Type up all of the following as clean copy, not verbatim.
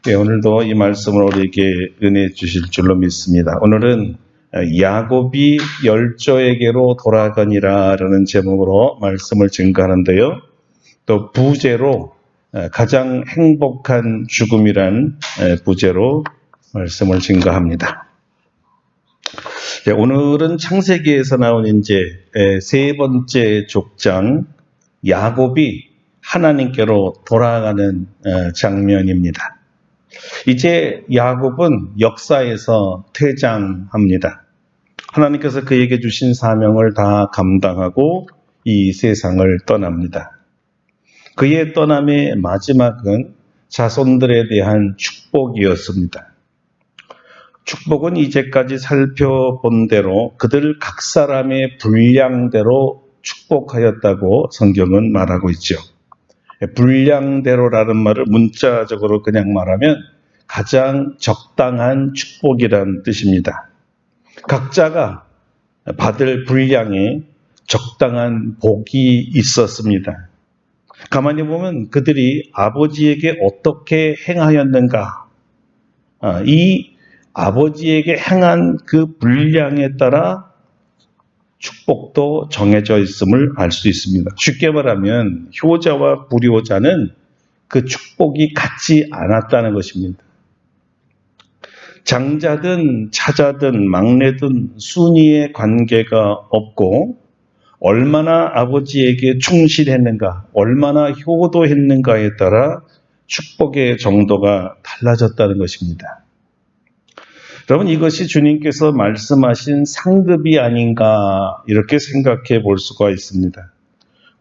네, 오늘도 이 말씀을 우리에게 은혜 주실 줄로 믿습니다. 오늘은 야곱이 열조에게로 돌아가니라라는 제목으로 말씀을 증거하는데요. 또 부제로 가장 행복한 죽음이란 부제로 말씀을 증거합니다. 네, 오늘은 창세기에서 나온 이제 세 번째 족장 야곱이 하나님께로 돌아가는 장면입니다. 이제 야곱은 역사에서 퇴장합니다. 하나님께서 그에게 주신 사명을 다 감당하고 이 세상을 떠납니다. 그의 떠남의 마지막은 자손들에 대한 축복이었습니다. 축복은 이제까지 살펴본 대로 그들 각 사람의 분량대로 축복하였다고 성경은 말하고 있죠. 분량대로라는 말을 문자적으로 그냥 말하면 가장 적당한 축복이라는 뜻입니다. 각자가 받을 분량에 적당한 복이 있었습니다. 가만히 보면 그들이 아버지에게 어떻게 행하였는가, 이 아버지에게 행한 그 분량에 따라 축복도 정해져 있음을 알 수 있습니다. 쉽게 말하면 효자와 불효자는 그 축복이 같지 않았다는 것입니다. 장자든 차자든 막내든 순위의 관계가 없고 얼마나 아버지에게 충실했는가, 얼마나 효도했는가에 따라 축복의 정도가 달라졌다는 것입니다. 여러분, 이것이 주님께서 말씀하신 상급이 아닌가 이렇게 생각해 볼 수가 있습니다.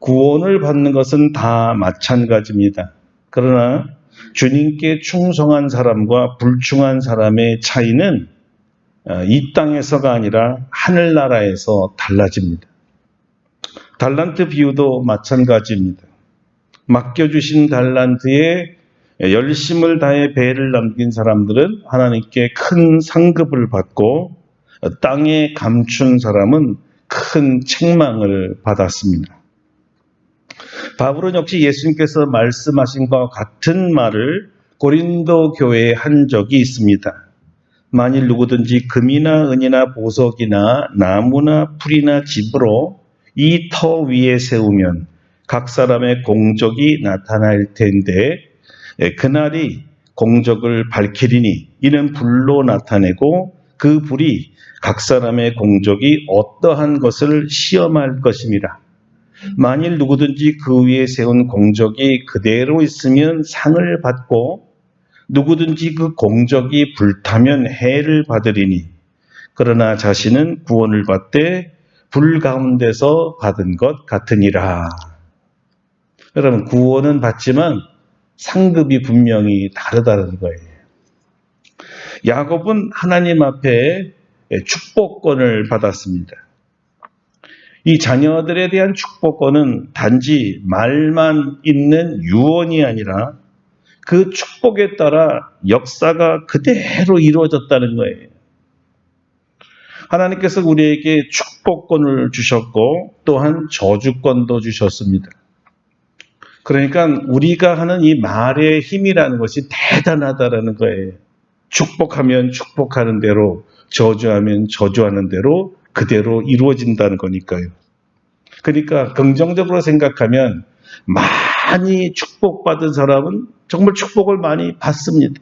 구원을 받는 것은 다 마찬가지입니다. 그러나 주님께 충성한 사람과 불충한 사람의 차이는 이 땅에서가 아니라 하늘나라에서 달라집니다. 달란트 비유도 마찬가지입니다. 맡겨주신 달란트에 열심을 다해 배를 남긴 사람들은 하나님께 큰 상급을 받고 땅에 감춘 사람은 큰 책망을 받았습니다. 바울은 역시 예수님께서 말씀하신 것과 같은 말을 고린도 교회에 한 적이 있습니다. 만일 누구든지 금이나 은이나 보석이나 나무나 풀이나 집으로 이 터 위에 세우면 각 사람의 공적이 나타날 텐데 그날이 공적을 밝히리니 이는 불로 나타내고 그 불이 각 사람의 공적이 어떠한 것을 시험할 것임이라. 만일 누구든지 그 위에 세운 공적이 그대로 있으면 상을 받고 누구든지 그 공적이 불타면 해를 받으리니 그러나 자신은 구원을 받되 불 가운데서 받은 것 같으니라. 여러분, 구원은 받지만 상급이 분명히 다르다는 거예요. 야곱은 하나님 앞에 축복권을 받았습니다. 이 자녀들에 대한 축복권은 단지 말만 있는 유언이 아니라 그 축복에 따라 역사가 그대로 이루어졌다는 거예요. 하나님께서 우리에게 축복권을 주셨고 또한 저주권도 주셨습니다. 그러니까 우리가 하는 이 말의 힘이라는 것이 대단하다라는 거예요. 축복하면 축복하는 대로, 저주하면 저주하는 대로 그대로 이루어진다는 거니까요. 그러니까 긍정적으로 생각하면 많이 축복받은 사람은 정말 축복을 많이 받습니다.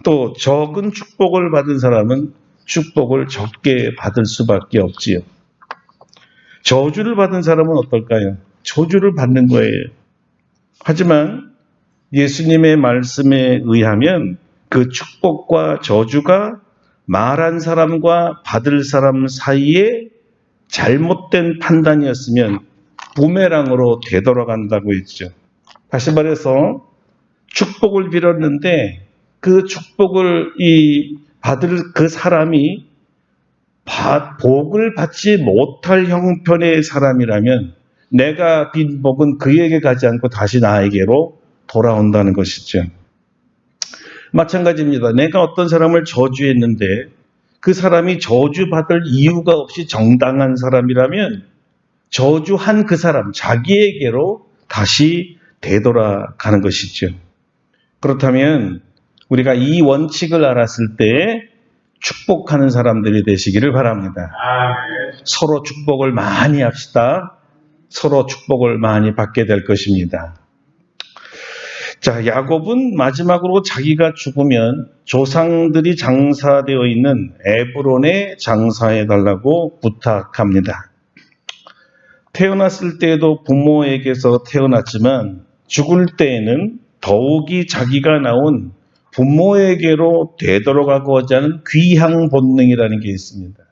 또 적은 축복을 받은 사람은 축복을 적게 받을 수밖에 없지요. 저주를 받은 사람은 어떨까요? 저주를 받는 거예요. 하지만 예수님의 말씀에 의하면 그 축복과 저주가 말한 사람과 받을 사람 사이에 잘못된 판단이었으면 부메랑으로 되돌아간다고 했죠. 다시 말해서 축복을 빌었는데 그 축복을 받을 그 사람이 복을 받지 못할 형편의 사람이라면 내가 빈 복은 그에게 가지 않고 다시 나에게로 돌아온다는 것이죠. 마찬가지입니다. 내가 어떤 사람을 저주했는데 그 사람이 저주받을 이유가 없이 정당한 사람이라면 저주한 그 사람, 자기에게로 다시 되돌아가는 것이죠. 그렇다면 우리가 이 원칙을 알았을 때 축복하는 사람들이 되시기를 바랍니다. 서로 축복을 많이 합시다. 서로 축복을 많이 받게 될 것입니다. 자, 야곱은 마지막으로 자기가 죽으면 조상들이 장사되어 있는 에브론에 장사해달라고 부탁합니다. 태어났을 때에도 부모에게서 태어났지만 죽을 때에는 더욱이 자기가 낳은 부모에게로 되돌아가고자 하는 귀향 본능이라는 게 있습니다.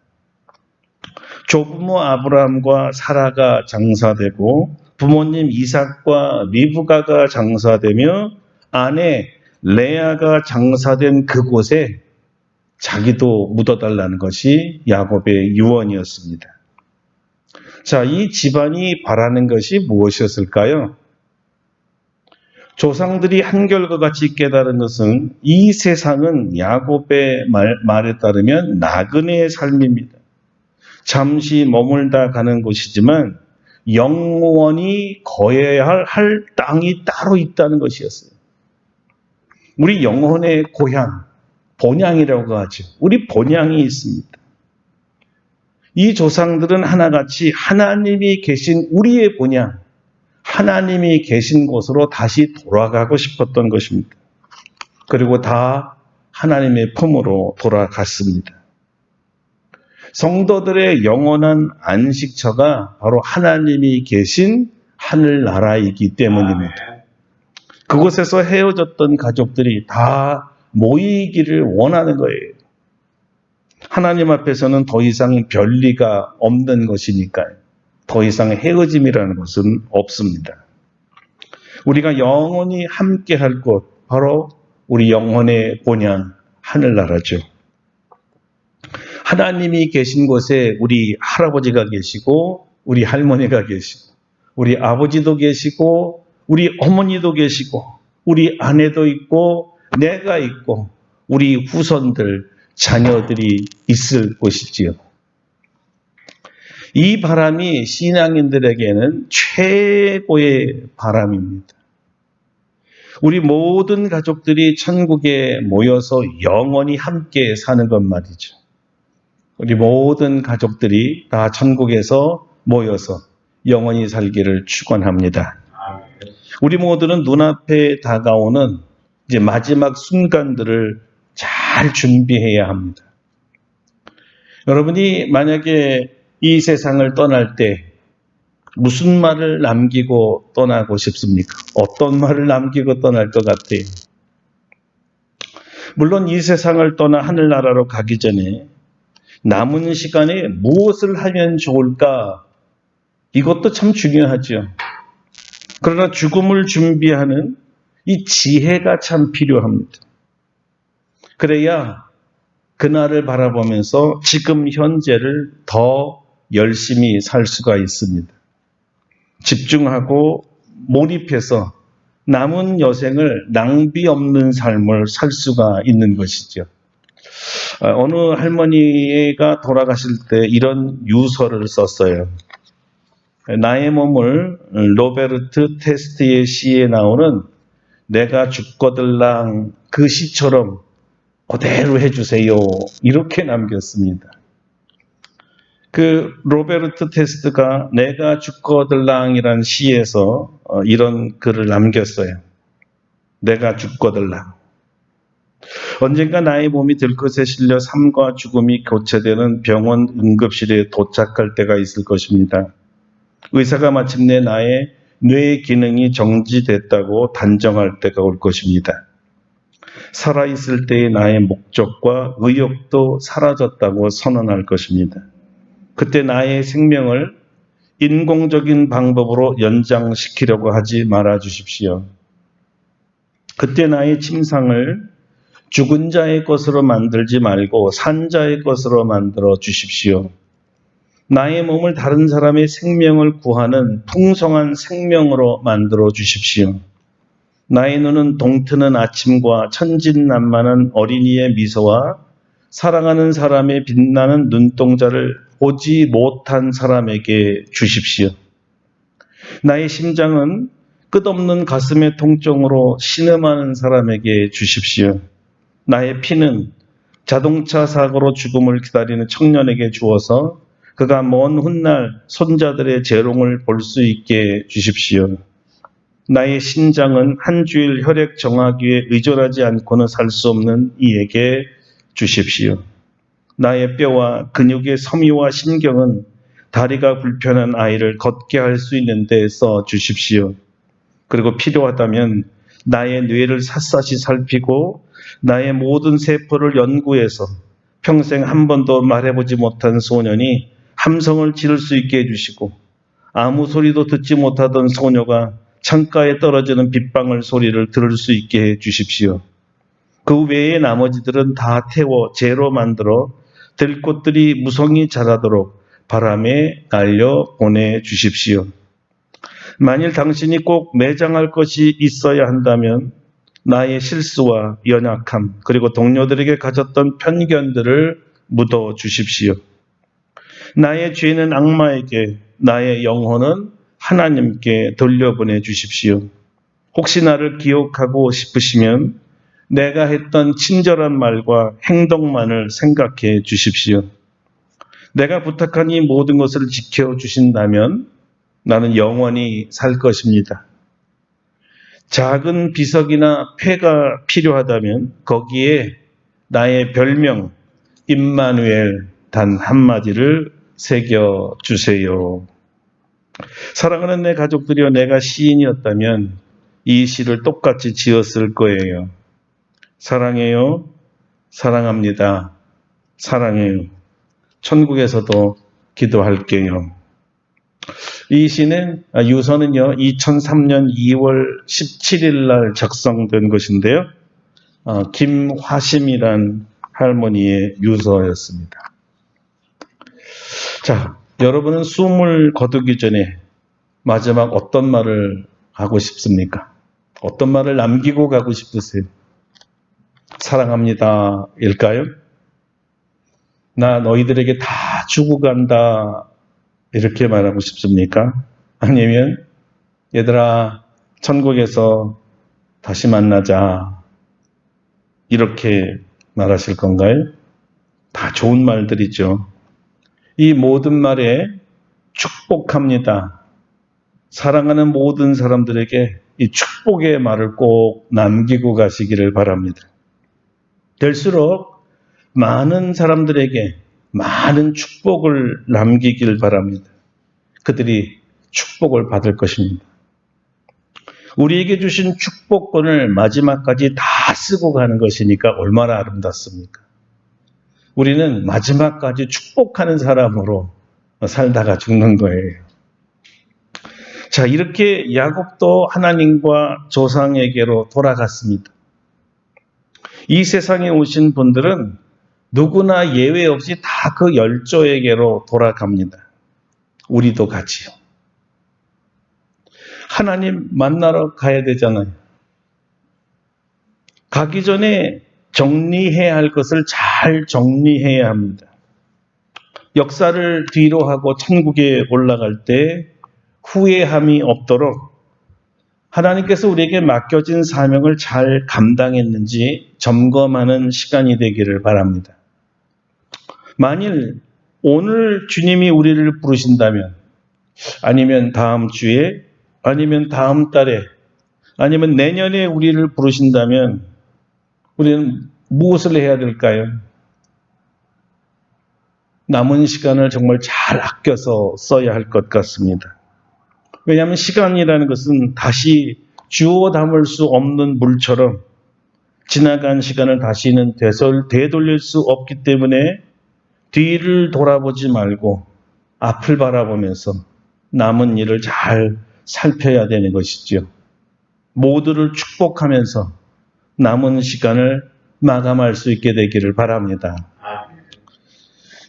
조부모 아브라함과 사라가 장사되고 부모님 이삭과 리브가가 장사되며 아내 레아가 장사된 그곳에 자기도 묻어달라는 것이 야곱의 유언이었습니다. 자, 이 집안이 바라는 것이 무엇이었을까요? 조상들이 한결과 같이 깨달은 것은 이 세상은 야곱의 말에 따르면 나그네의 삶입니다. 잠시 머물다 가는 곳이지만 영원히 거해야 할 땅이 따로 있다는 것이었어요. 우리 영혼의 고향, 본향이라고 하죠. 우리 본향이 있습니다. 이 조상들은 하나같이 하나님이 계신 우리의 본향, 하나님이 계신 곳으로 다시 돌아가고 싶었던 것입니다. 그리고 다 하나님의 품으로 돌아갔습니다. 성도들의 영원한 안식처가 바로 하나님이 계신 하늘나라이기 때문입니다. 그곳에서 헤어졌던 가족들이 다 모이기를 원하는 거예요. 하나님 앞에서는 더 이상 별리가 없는 것이니까요. 더 이상 헤어짐이라는 것은 없습니다. 우리가 영원히 함께할 곳, 바로 우리 영혼의 본향, 하늘나라죠. 하나님이 계신 곳에 우리 할아버지가 계시고 우리 할머니가 계시고 우리 아버지도 계시고 우리 어머니도 계시고 우리 아내도 있고 내가 있고 우리 후손들, 자녀들이 있을 곳이지요. 이 바람이 신앙인들에게는 최고의 바람입니다. 우리 모든 가족들이 천국에 모여서 영원히 함께 사는 것 말이죠. 우리 모든 가족들이 다 천국에서 모여서 영원히 살기를 축원합니다. 우리 모두는 눈앞에 다가오는 이제 마지막 순간들을 잘 준비해야 합니다. 여러분이 만약에 이 세상을 떠날 때 무슨 말을 남기고 떠나고 싶습니까? 어떤 말을 남기고 떠날 것 같아요? 물론 이 세상을 떠나 하늘나라로 가기 전에 남은 시간에 무엇을 하면 좋을까? 이것도 참 중요하죠. 그러나 죽음을 준비하는 이 지혜가 참 필요합니다. 그래야 그날을 바라보면서 지금 현재를 더 열심히 살 수가 있습니다. 집중하고 몰입해서 남은 여생을 낭비 없는 삶을 살 수가 있는 것이죠. 어느 할머니가 돌아가실 때 이런 유서를 썼어요. 나의 몸을 로베르트 테스트의 시에 나오는 내가 죽거들랑 그 시처럼 그대로 해주세요. 이렇게 남겼습니다. 그 로베르트 테스트가 내가 죽거들랑이란 시에서 이런 글을 남겼어요. 내가 죽거들랑. 언젠가 나의 몸이 들것에 실려 삶과 죽음이 교체되는 병원 응급실에 도착할 때가 있을 것입니다. 의사가 마침내 나의 뇌 기능이 정지됐다고 단정할 때가 올 것입니다. 살아있을 때의 나의 목적과 의욕도 사라졌다고 선언할 것입니다. 그때 나의 생명을 인공적인 방법으로 연장시키려고 하지 말아 주십시오. 그때 나의 침상을 죽은 자의 것으로 만들지 말고 산 자의 것으로 만들어 주십시오. 나의 몸을 다른 사람의 생명을 구하는 풍성한 생명으로 만들어 주십시오. 나의 눈은 동트는 아침과 천진난만한 어린이의 미소와 사랑하는 사람의 빛나는 눈동자를 보지 못한 사람에게 주십시오. 나의 심장은 끝없는 가슴의 통증으로 신음하는 사람에게 주십시오. 나의 피는 자동차 사고로 죽음을 기다리는 청년에게 주어서 그가 먼 훗날 손자들의 재롱을 볼 수 있게 주십시오. 나의 신장은 한 주일 혈액 정화기에 의존하지 않고는 살 수 없는 이에게 주십시오. 나의 뼈와 근육의 섬유와 신경은 다리가 불편한 아이를 걷게 할 수 있는 데 써 주십시오. 그리고 필요하다면 나의 뇌를 샅샅이 살피고 나의 모든 세포를 연구해서 평생 한 번도 말해보지 못한 소년이 함성을 지를 수 있게 해주시고 아무 소리도 듣지 못하던 소녀가 창가에 떨어지는 빗방울 소리를 들을 수 있게 해주십시오. 그 외에 나머지들은 다 태워 재로 만들어 들꽃들이 무성히 자라도록 바람에 날려 보내주십시오. 만일 당신이 꼭 매장할 것이 있어야 한다면 나의 실수와 연약함 그리고 동료들에게 가졌던 편견들을 묻어 주십시오. 나의 죄는 악마에게, 나의 영혼은 하나님께 돌려보내 주십시오. 혹시 나를 기억하고 싶으시면 내가 했던 친절한 말과 행동만을 생각해 주십시오. 내가 부탁한 이 모든 것을 지켜주신다면 나는 영원히 살 것입니다. 작은 비석이나 패가 필요하다면 거기에 나의 별명 임마누엘 단 한마디를 새겨주세요. 사랑하는 내 가족들이여, 내가 시인이었다면 이 시를 똑같이 지었을 거예요. 사랑해요. 사랑합니다. 사랑해요. 천국에서도 기도할게요. 이 시는 유서는요 2003년 2월 17일 날 작성된 것인데요. 김화심이란 할머니의 유서였습니다. 자, 여러분은 숨을 거두기 전에 마지막 어떤 말을 하고 싶습니까? 어떤 말을 남기고 가고 싶으세요? 사랑합니다 일까요? 나 너희들에게 다 주고 간다 이렇게 말하고 싶습니까? 아니면 얘들아 천국에서 다시 만나자 이렇게 말하실 건가요? 다 좋은 말들이죠. 이 모든 말에 축복합니다. 사랑하는 모든 사람들에게 이 축복의 말을 꼭 남기고 가시기를 바랍니다. 될수록 많은 사람들에게 많은 축복을 남기길 바랍니다. 그들이 축복을 받을 것입니다. 우리에게 주신 축복권을 마지막까지 다 쓰고 가는 것이니까 얼마나 아름답습니까? 우리는 마지막까지 축복하는 사람으로 살다가 죽는 거예요. 자, 이렇게 야곱도 하나님과 조상에게로 돌아갔습니다. 이 세상에 오신 분들은 누구나 예외 없이 다 그 열조에게로 돌아갑니다. 우리도 같이요. 하나님 만나러 가야 되잖아요. 가기 전에 정리해야 할 것을 잘 정리해야 합니다. 역사를 뒤로 하고 천국에 올라갈 때 후회함이 없도록 하나님께서 우리에게 맡겨진 사명을 잘 감당했는지 점검하는 시간이 되기를 바랍니다. 만일 오늘 주님이 우리를 부르신다면, 아니면 다음 주에, 아니면 다음 달에, 아니면 내년에 우리를 부르신다면 우리는 무엇을 해야 될까요? 남은 시간을 정말 잘 아껴서 써야 할 것 같습니다. 왜냐하면 시간이라는 것은 다시 주워 담을 수 없는 물처럼 지나간 시간을 다시는 되돌릴 수 없기 때문에 뒤를 돌아보지 말고 앞을 바라보면서 남은 일을 잘 살펴야 되는 것이죠. 모두를 축복하면서 남은 시간을 마감할 수 있게 되기를 바랍니다.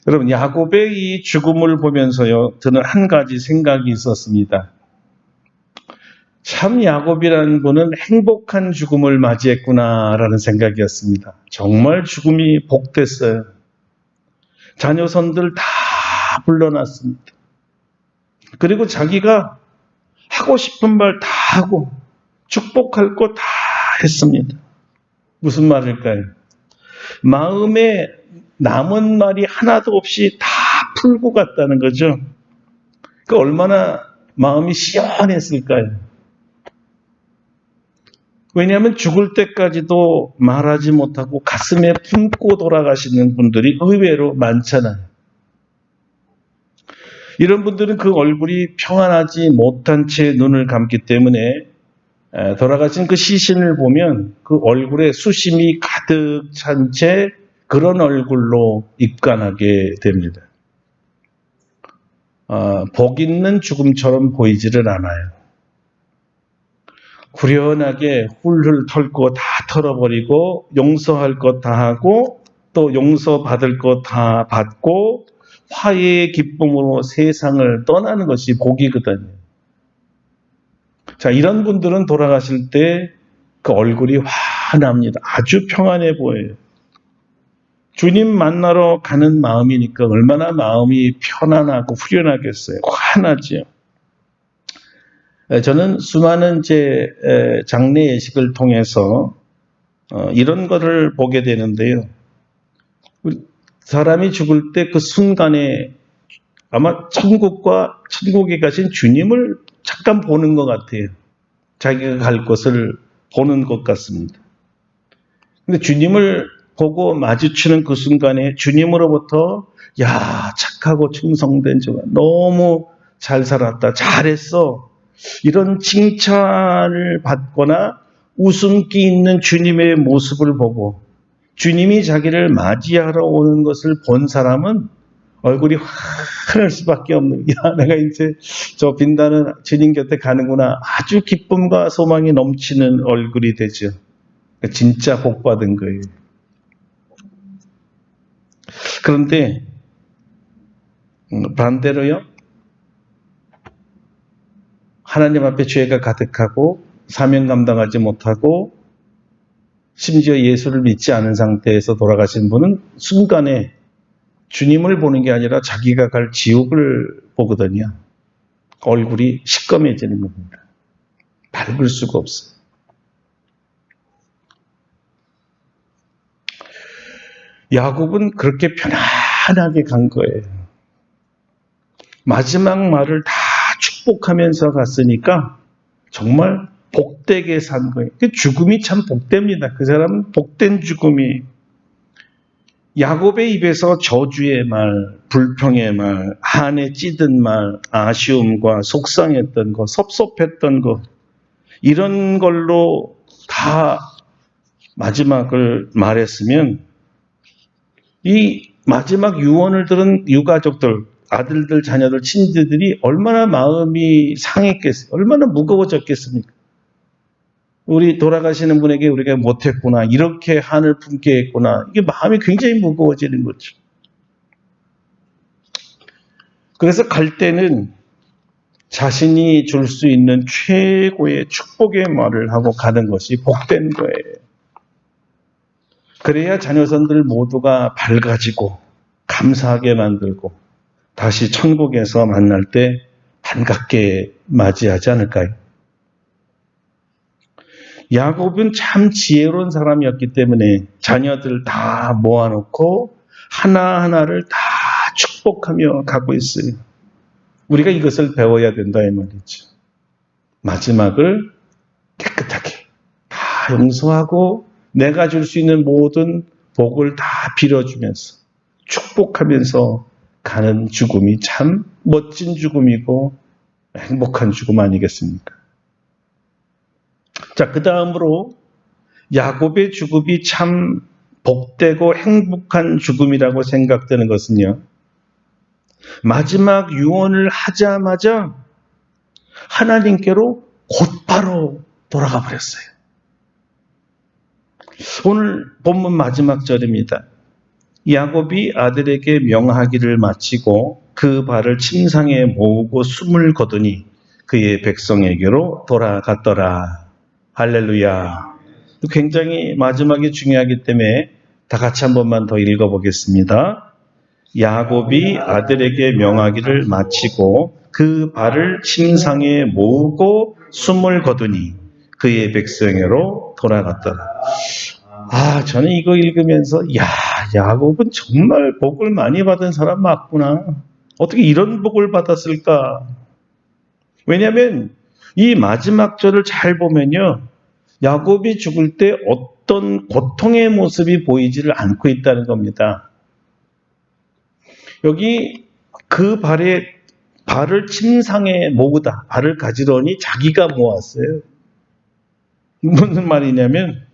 여러분, 야곱의 이 죽음을 보면서요, 저는 한 가지 생각이 있었습니다. 참 야곱이라는 분은 행복한 죽음을 맞이했구나라는 생각이었습니다. 정말 죽음이 복됐어요. 자녀손들 다 불러놨습니다. 그리고 자기가 하고 싶은 말 다 하고 축복할 거 다 했습니다. 무슨 말일까요? 마음에 남은 말이 하나도 없이 다 풀고 갔다는 거죠. 그 얼마나 마음이 시원했을까요? 왜냐하면 죽을 때까지도 말하지 못하고 가슴에 품고 돌아가시는 분들이 의외로 많잖아요. 이런 분들은 그 얼굴이 평안하지 못한 채 눈을 감기 때문에 돌아가신 그 시신을 보면 그 얼굴에 수심이 가득 찬 채 그런 얼굴로 입관하게 됩니다. 복 있는 죽음처럼 보이지를 않아요. 후련하게 훌훌 털고 다 털어버리고 용서할 것 다 하고 또 용서받을 것 다 받고 화해의 기쁨으로 세상을 떠나는 것이 복이거든요. 자, 이런 분들은 돌아가실 때 그 얼굴이 환합니다. 아주 평안해 보여요. 주님 만나러 가는 마음이니까 얼마나 마음이 편안하고 후련하겠어요. 환하죠. 저는 수많은 제 장례 예식을 통해서 이런 것을 보게 되는데요. 사람이 죽을 때 그 순간에 아마 천국에 가신 주님을 잠깐 보는 것 같아요. 자기가 갈 곳을 보는 것 같습니다. 근데 주님을 보고 마주치는 그 순간에 주님으로부터 야, 착하고 충성된 자가 너무 잘 살았다, 잘했어, 이런 칭찬을 받거나 웃음기 있는 주님의 모습을 보고 주님이 자기를 맞이하러 오는 것을 본 사람은 얼굴이 환할 수밖에 없는, 야, 내가 이제 저 빛나는 주님 곁에 가는구나, 아주 기쁨과 소망이 넘치는 얼굴이 되죠. 진짜 복 받은 거예요. 그런데 반대로요, 하나님 앞에 죄가 가득하고 사명 감당하지 못하고 심지어 예수를 믿지 않은 상태에서 돌아가신 분은 순간에 주님을 보는 게 아니라 자기가 갈 지옥을 보거든요. 얼굴이 시꺼매지는 겁니다. 밟을 수가 없어요. 야곱은 그렇게 편안하게 간 거예요. 마지막 말을 다 축복하면서 갔으니까 정말 복되게 산 거예요. 죽음이 참 복됩니다. 그 사람은 복된 죽음이. 야곱의 입에서 저주의 말, 불평의 말, 한에 찌든 말, 아쉬움과 속상했던 것, 섭섭했던 것, 이런 걸로 다 마지막을 말했으면 이 마지막 유언을 들은 유가족들, 아들들, 자녀들, 친지들이 얼마나 마음이 상했겠어요. 얼마나 무거워졌겠습니까? 우리 돌아가시는 분에게 우리가 못했구나, 이렇게 한을 품게 했구나, 이게 마음이 굉장히 무거워지는 거죠. 그래서 갈 때는 자신이 줄 수 있는 최고의 축복의 말을 하고 가는 것이 복된 거예요. 그래야 자녀선들 모두가 밝아지고 감사하게 만들고 다시 천국에서 만날 때 반갑게 맞이하지 않을까요? 야곱은 참 지혜로운 사람이었기 때문에 자녀들 다 모아놓고 하나하나를 다 축복하며 가고 있어요. 우리가 이것을 배워야 된다 이 말이죠. 마지막을 깨끗하게 다 용서하고 내가 줄 수 있는 모든 복을 다 빌어주면서 축복하면서 가는 죽음이 참 멋진 죽음이고 행복한 죽음 아니겠습니까? 자, 그 다음으로 야곱의 죽음이 참 복되고 행복한 죽음이라고 생각되는 것은요, 마지막 유언을 하자마자 하나님께로 곧바로 돌아가 버렸어요. 오늘 본문 마지막 절입니다. 야곱이 아들에게 명하기를 마치고 그 발을 침상에 모으고 숨을 거두니 그의 백성에게로 돌아갔더라. 할렐루야. 굉장히 마지막이 중요하기 때문에 다 같이 한 번만 더 읽어보겠습니다. 야곱이 아들에게 명하기를 마치고 그 발을 침상에 모으고 숨을 거두니 그의 백성에게로 돌아갔더라. 저는 이거 읽으면서 야곱은 정말 복을 많이 받은 사람 맞구나. 어떻게 이런 복을 받았을까? 왜냐하면 이 마지막 절을 잘 보면요. 야곱이 죽을 때 어떤 고통의 모습이 보이지를 않고 있다는 겁니다. 여기 그 발을 침상에 모으다. 발을 가지러니 자기가 모았어요. 무슨 말이냐면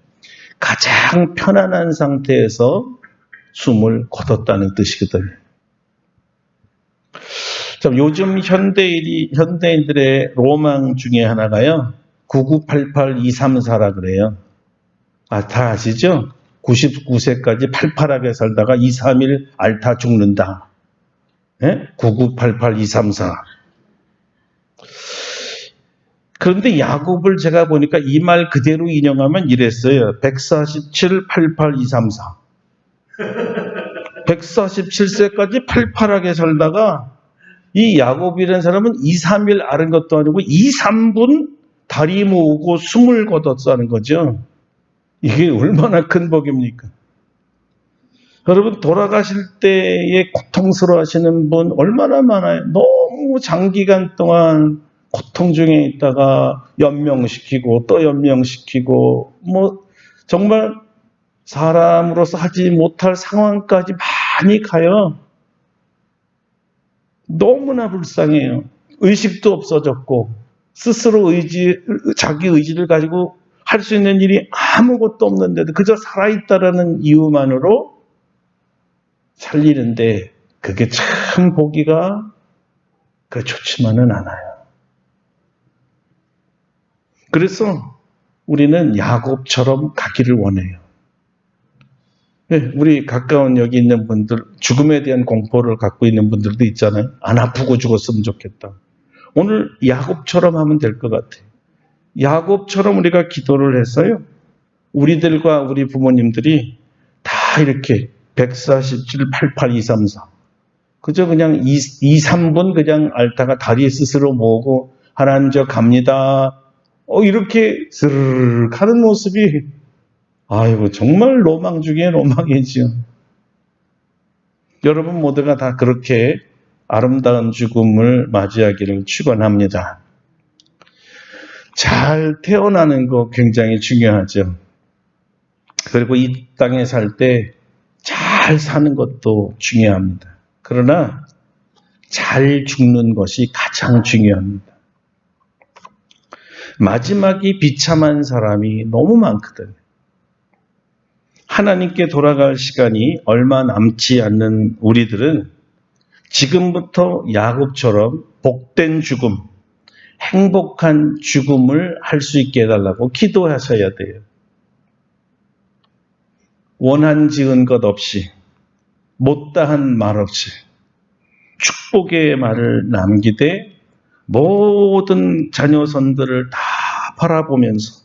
가장 편안한 상태에서 숨을 거뒀다는 뜻이거든요. 요즘 현대인들의 로망 중에 하나가요. 9988234라 그래요. 다 아시죠? 99세까지 팔팔하게 살다가 2, 3일 앓다 죽는다. 9988234. 그런데 야곱을 제가 보니까 이 말 그대로 인용하면 이랬어요. 147, 88234. 147세까지 팔팔하게 살다가 이 야곱이라는 사람은 2, 3일 앓은 것도 아니고 2, 3분 다리 모으고 숨을 거뒀다는 거죠. 이게 얼마나 큰 복입니까? 여러분 돌아가실 때에 고통스러워 하시는 분 얼마나 많아요. 너무 장기간 동안 고통 중에 있다가 연명시키고 또 연명시키고 정말 사람으로서 하지 못할 상황까지 많이 가요. 너무나 불쌍해요. 의식도 없어졌고 스스로 자기 의지를 가지고 할 수 있는 일이 아무것도 없는데도 그저 살아있다라는 이유만으로 살리는데 그게 참 보기가 좋지만은 않아요. 그래서 우리는 야곱처럼 가기를 원해요. 우리 가까운 여기 있는 분들, 죽음에 대한 공포를 갖고 있는 분들도 있잖아요. 안 아프고 죽었으면 좋겠다. 오늘 야곱처럼 하면 될 것 같아요. 야곱처럼 우리가 기도를 했어요. 우리들과 우리 부모님들이 다 이렇게 147, 88, 234. 그저 그냥 2, 3분 그냥 앓다가 다리 스스로 모으고 하나님 저 갑니다. 이렇게 스르르 하는 모습이 아이고 정말 로망 중에 로망이지요. 여러분 모두가 다 그렇게 아름다운 죽음을 맞이하기를 축원합니다. 잘 태어나는 거 굉장히 중요하죠. 그리고 이 땅에 살 때 잘 사는 것도 중요합니다. 그러나 잘 죽는 것이 가장 중요합니다. 마지막이 비참한 사람이 너무 많거든요. 하나님께 돌아갈 시간이 얼마 남지 않는 우리들은 지금부터 야곱처럼 복된 죽음, 행복한 죽음을 할 수 있게 해달라고 기도하셔야 돼요. 원한 지은 것 없이, 못다한 말 없이 축복의 말을 남기되 모든 자녀선들을 다 바라보면서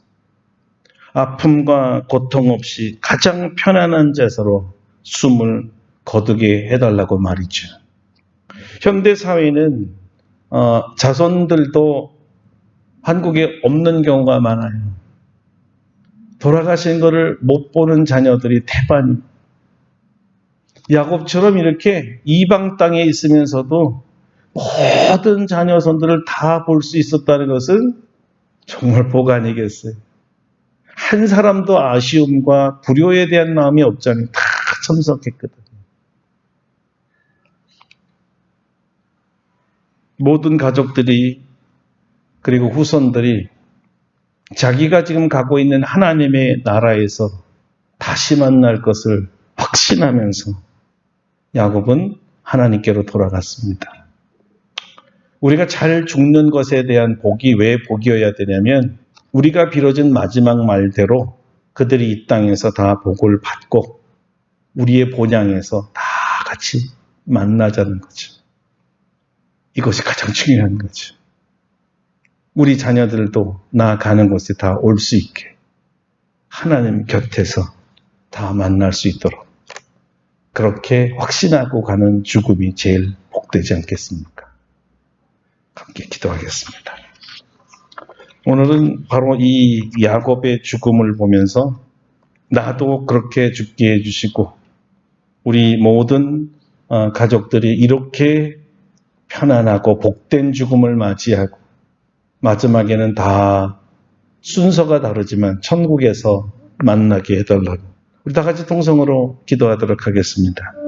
아픔과 고통 없이 가장 편안한 자세로 숨을 거두게 해달라고 말이죠. 현대 사회는 자손들도 한국에 없는 경우가 많아요. 돌아가신 것을 못 보는 자녀들이 태반입니다. 야곱처럼 이렇게 이방 땅에 있으면서도 모든 자녀손들을 다 볼 수 있었다는 것은 정말 복 아니겠어요? 한 사람도 아쉬움과 불효에 대한 마음이 없잖아요. 다 참석했거든요. 모든 가족들이 그리고 후손들이 자기가 지금 가고 있는 하나님의 나라에서 다시 만날 것을 확신하면서 야곱은 하나님께로 돌아갔습니다. 우리가 잘 죽는 것에 대한 복이 왜 복이어야 되냐면 우리가 빌어진 마지막 말대로 그들이 이 땅에서 다 복을 받고 우리의 본향에서 다 같이 만나자는 거죠. 이것이 가장 중요한 거죠. 우리 자녀들도 나아가는 곳에 다 올 수 있게 하나님 곁에서 다 만날 수 있도록 그렇게 확신하고 가는 죽음이 제일 복되지 않겠습니까? 함께 기도하겠습니다. 오늘은 바로 이 야곱의 죽음을 보면서 나도 그렇게 죽게 해주시고 우리 모든 가족들이 이렇게 편안하고 복된 죽음을 맞이하고 마지막에는 다 순서가 다르지만 천국에서 만나게 해달라고 우리 다 같이 통성으로 기도하도록 하겠습니다.